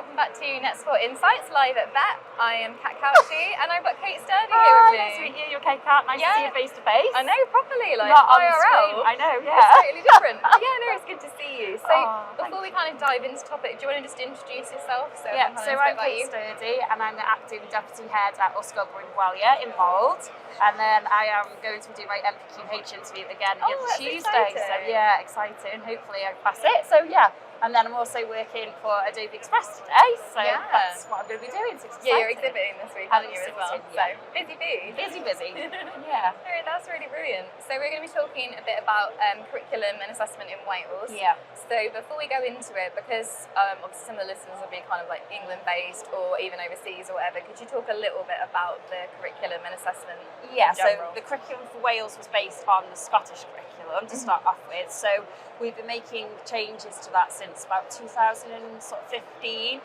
welcome back to NetSupport Insights live at Bett. I am Kat Couchy and I've got Kate Sturdy here with me. Nice to meet you. You're okay, Kat? Nice to see you face to face. I know, properly, like not on IRL. screen. I know, yeah. It's totally different. Yeah, no, it's good to see you. So before we kind of dive into topic, do you want to just introduce yourself? So I'm Kate Sturdy and I'm the acting deputy head at Ysgol Gwynwelier in Mold. And then I am going to do my MPQH interview again on Tuesday. Exciting. So yeah, exciting. Hopefully I pass it. So yeah. And then I'm also working for Adobe Express today, so that's what I'm going to be doing. So yeah, you're exhibiting this week, aren't you, as well? Yeah. So busy bee. Busy. Yeah. No, that's really brilliant. So we're going to be talking a bit about curriculum and assessment in Wales. Yeah. So before we go into it, because obviously some of the listeners will be kind of like England-based or even overseas or whatever, could you talk a little bit about the curriculum and assessment in general? So the curriculum for Wales was based on the Scottish curriculum to start off with. So we've been making changes to that since about 2015.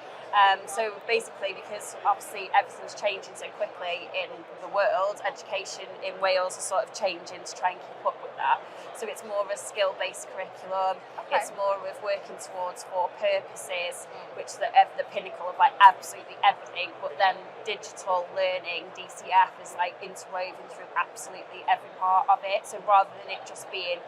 So basically, because obviously everything's changing so quickly in the world, education in Wales is sort of changing to try and keep up with that. So it's more of a skill-based curriculum. It's more of working towards 4 purposes, which are the pinnacle of like absolutely everything. But then digital learning, DCF, is like interwoven through absolutely every part of it. So rather than it just being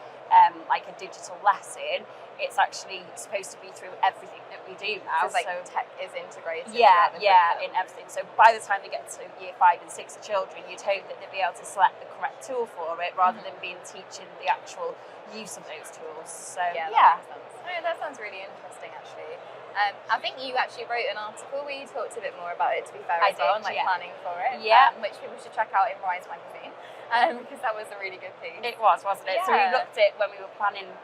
like a digital lesson, it's actually supposed to be through everything that we do now. So tech is integrated. In everything. So by the time they get to year 5 and 6 of children, you'd hope that they'd be able to select the correct tool for it rather than being teaching the actual use of those tools. So that makes sense. No, that sounds really interesting actually. I think you actually wrote an article where you talked a bit more about it, to be fair, and planning for it, which people should check out in Rise magazine, because that was a really good piece. It was, wasn't it? Yeah. So we looked at, when we were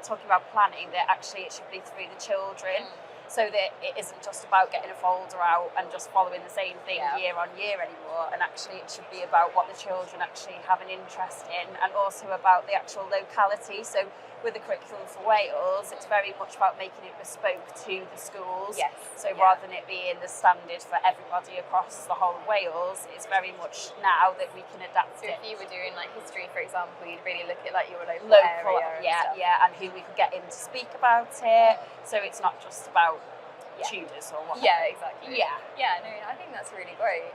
talking about planning, that actually it should be through the children, so that it isn't just about getting a folder out and just following the same thing year on year anymore, and actually it should be about what the children actually have an interest in, and also about the actual locality. So with the curriculum for Wales, it's very much about making it bespoke to the schools. So rather than it being the standard for everybody across the whole of Wales, it's very much now that we can adapt it. So if you were doing like history, for example, you'd really look at like your local area, and who we could get in to speak about it. So it's not just about tutors or whatever. Yeah, exactly. Yeah, no, I think that's really great.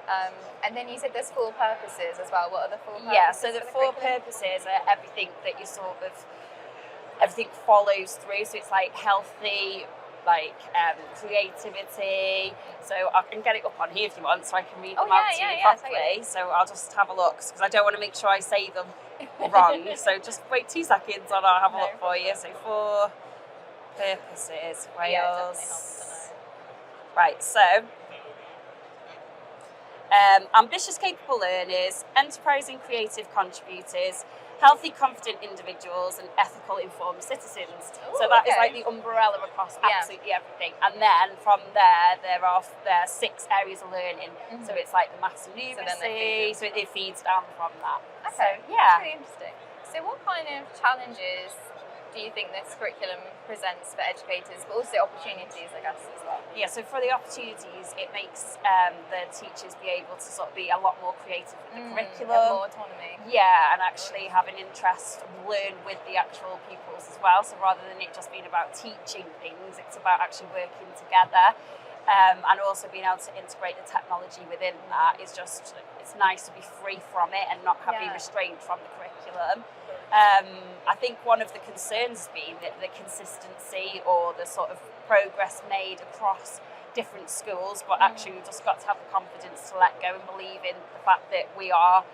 And then you said there's 4 purposes as well. What are the 4 purposes? Yeah, so the 4 purposes are everything that you sort of, everything follows through. So it's like healthy, like creativity. So I can get it up on here if you want, so I can read them out to you properly. Totally. So I'll just have a look, because I don't want to make sure I say them wrong. So just wait 2 seconds and I'll have a look for you. So 4 purposes, Wales. Yeah, definitely helps to know. Right, so ambitious, capable learners, enterprising, creative contributors, healthy, confident individuals, and ethical, informed citizens. So that is like the umbrella across absolutely everything. And then from there, there are 6 areas of learning. So it's like the maths and numeracy, so it feeds down from that. Okay, so, yeah. That's really interesting. So what kind of challenges do you think this curriculum presents for educators, but also opportunities, I guess, as well? Yeah, so for the opportunities, it makes the teachers be able to sort of be a lot more creative with the curriculum. Have more autonomy. Yeah, and actually have an interest, learn with the actual pupils as well. So rather than it just being about teaching things, it's about actually working together. And also being able to integrate the technology within that is just, it's nice to be free from it and not be restrained from the curriculum. I think one of the concerns has been that the consistency or the sort of progress made across different schools, but actually we've just got to have the confidence to let go and believe in the fact that we are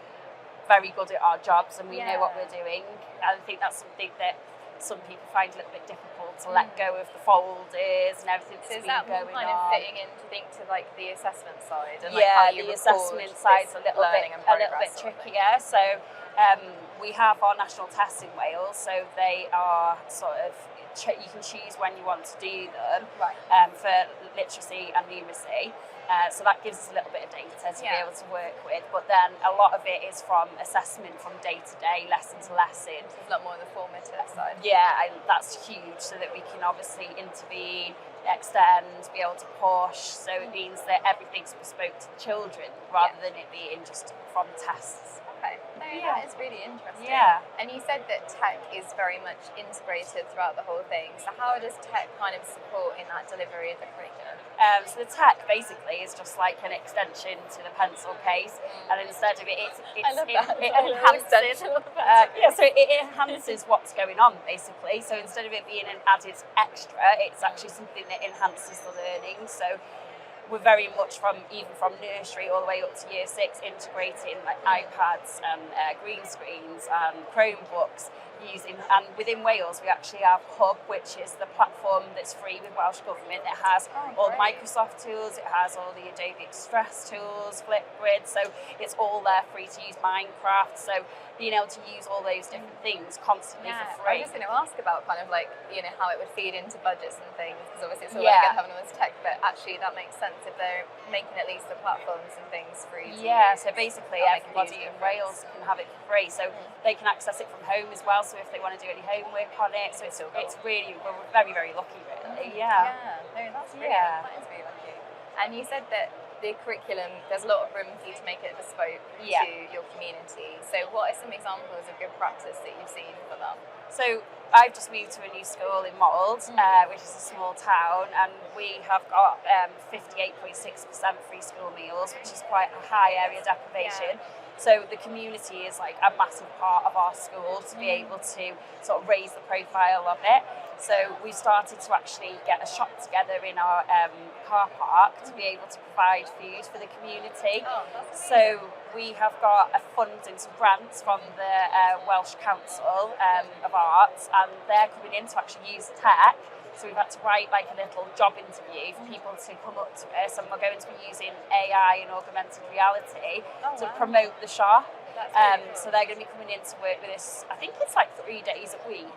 very good at our jobs and we know what we're doing. And I think that's something that some people find a little bit difficult to let go of the folders and everything that's been going on. So is that more kind of fitting in, do you think, to like the assessment side? And like how you the assessment side's a little bit trickier. So we have our national tests in Wales, so they are sort of, you can choose when you want to do them for literacy and numeracy. So that gives us a little bit of data to be able to work with, but then a lot of it is from assessment from day to day, lesson to lesson. So it's a lot more on the formative side. Yeah, and that's huge, so that we can obviously intervene, extend, be able to push, so it means that everything's bespoke to the children rather than it being just from tests. Okay, no, that is really interesting. Yeah. And you said that tech is very much integrated throughout the whole thing, so how does tech kind of support in that delivery of the curriculum? So the tech basically is just like an extension to the pencil case, and instead of it enhances. So it enhances what's going on basically. So instead of it being an added extra, it's actually something that enhances the learning. So we're very much from nursery all the way up to year 6 integrating like iPads and green screens and Chromebooks and within Wales we actually have Hub, which is the platform that's free with Welsh Government. It has all the Microsoft tools, it has all the Adobe Express tools, Flipgrid, so it's all there free to use. Minecraft, so being able to use all those different things constantly for free. I was just going to ask about kind of like, how it would feed into budgets and things, because obviously it's all well and good having all this tech, but actually that makes sense if they're making at least the platforms and things free to use. So basically everybody in Wales can have it for free, so they can access it from home as well, so if they want to do any homework on it, so it's really, we're very, very lucky really. No, that's brilliant. That is really lucky. And you said that the curriculum, there's a lot of room for you to make it bespoke to your community. So what are some examples of good practice that you've seen for that? So I've just moved to a new school in Mold, which is a small town, and we have got 58.6% free school meals, which is quite a high area deprivation. So the community is like a massive part of our school to be able to sort of raise the profile of it. So we started to actually get a shop together in our car park to be able to provide food for the community. So we have got a fund and some grants from the Welsh Council of Arts, and they're coming in to actually use tech. So we've had to write like a little job interview for people to come up to us, and we're going to be using AI and augmented reality to promote the shop. So they're going to be coming in to work with us, I think it's like 3 days a week,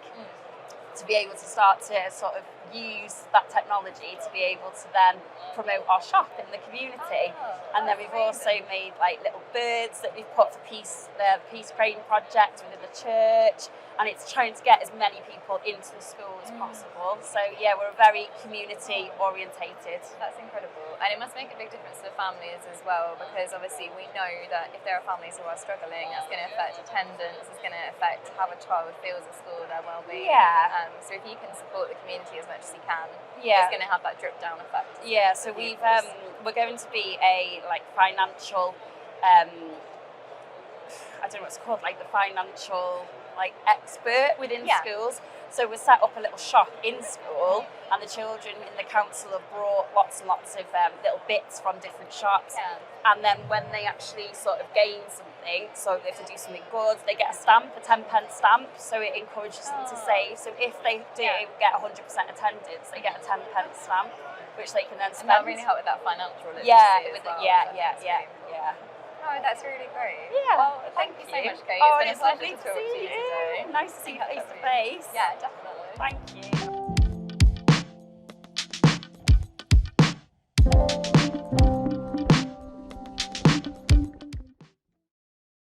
to be able to start to sort of use that technology to be able to then promote our shop in the community. And then we've also made like little birds that we've put for the Peace Crane project within the church, and it's trying to get as many people into the school as possible. So we're very community orientated. That's incredible, and it must make a big difference to the families as well, because obviously we know that if there are families who are struggling, that's going to affect attendance, it's going to affect how a child feels at school, their well-being. So if you can support the community as much as you can, it's going to have that drip down effect. So we're going to be a like financial I don't know what it's called, like the financial like expert within schools. So we set up a little shop in school, and the children in the council have brought lots and lots of little bits from different shops. And then when they actually sort of gain something, so if they do something good, they get a stamp, a 10p stamp, so it encourages them to save. So if they do get 100% attendance, they get a 10p stamp, which they can then spend. And that really help with that financial literacy as well. Oh, that's really great. Well, thank you so much, Kate. It's been a pleasure to talk to you today. Nice to see you face to face. Yeah, definitely. Thank you.